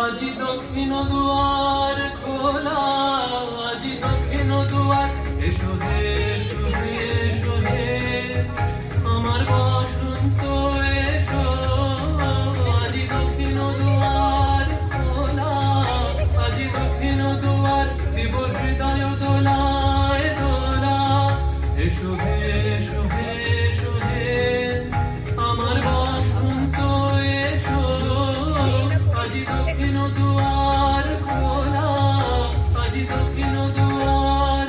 আজি দক্ষিণ দুয়ার খোলা, আজি দক্ষিণ দুয়ার, এসো হে এসো হে এসো হে আমার বসন্ত এসো। আজি দক্ষিণ দুয়ার খোলা, আজি দক্ষিণ দুয়ার, দিব হৃদয় দোলায় দোলা। এসো হে এসো হে এসো হে আমার বসন্ত এসো। আজি দক্ষিণ দুয়ার খোলা, আজি দক্ষিণ দুয়ার।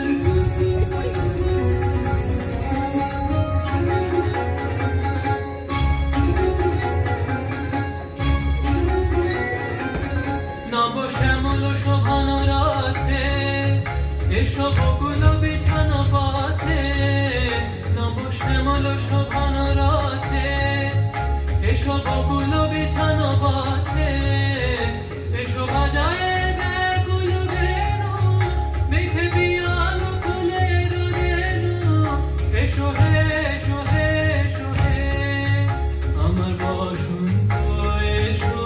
নব শ্যামল শোভন রাতে, এসো বকুল বিছানো পথে। নব শ্যামল শোভন রাতে, এসো বকুল বিছানো পথে। এসো বাজায়ে ব্যাকুল বেণু, মেঘে পিয়াল ফুলের রেণু। এসো হে এসো হে এসো হে আমার বসন্ত এসো।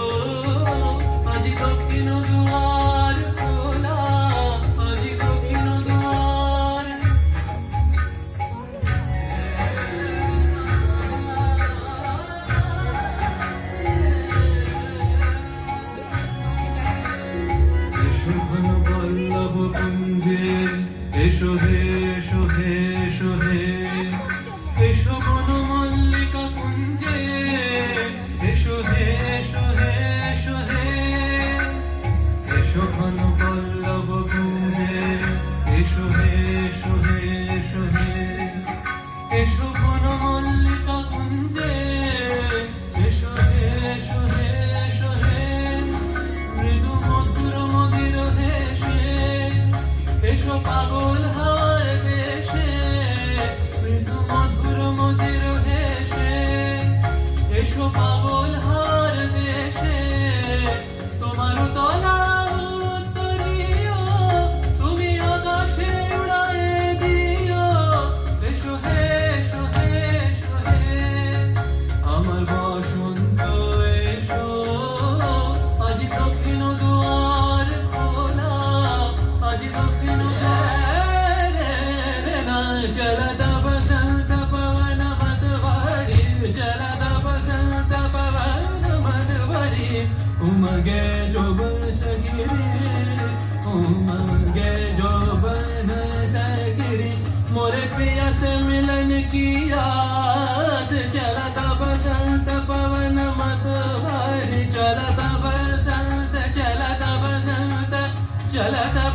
আজি দক্ষিণ দুয়ার খোলা, আজি দক্ষিণ দুয়ার। এসো ঘন পল্লব কুঞ্জে, এসো হে এসো হে এসো হে এসো বন মল্লিকা কুঞ্জে। এসো হে এসো হে এসো হে এসো ঘন পল্লব কুঞ্জে, এসো হে এসো হে এসো হে এসো বন মল্লিকা কুঞ্জে। এসো হে এসো হে এসো হে মৃদু মধুর মদির দেশে। এসো পাগল হার দেশে, মৃদু মধুর মদির দেশে। এসো পাগল হার দেশে, তোমার তলা উত্তরীয়, তুমি আকাশে উড়ায়ে দিও। এসো হে এসো হে এসো হে আমার বসন্ত এসো। আজি দক্ষিণ দুয়ার খোলা, আজি দক্ষিণ চলতা বসন্ত পবন মধুবরি, চলতা বসন্ত পবন মধুবরি। উমগে যৌবন সগিরি, उमंगे যৌবন सगिरी। मोरे पिया से मिलन की आस, चलता बसंत पवन मतवारी। चलता बसंत चलता बसंत चलता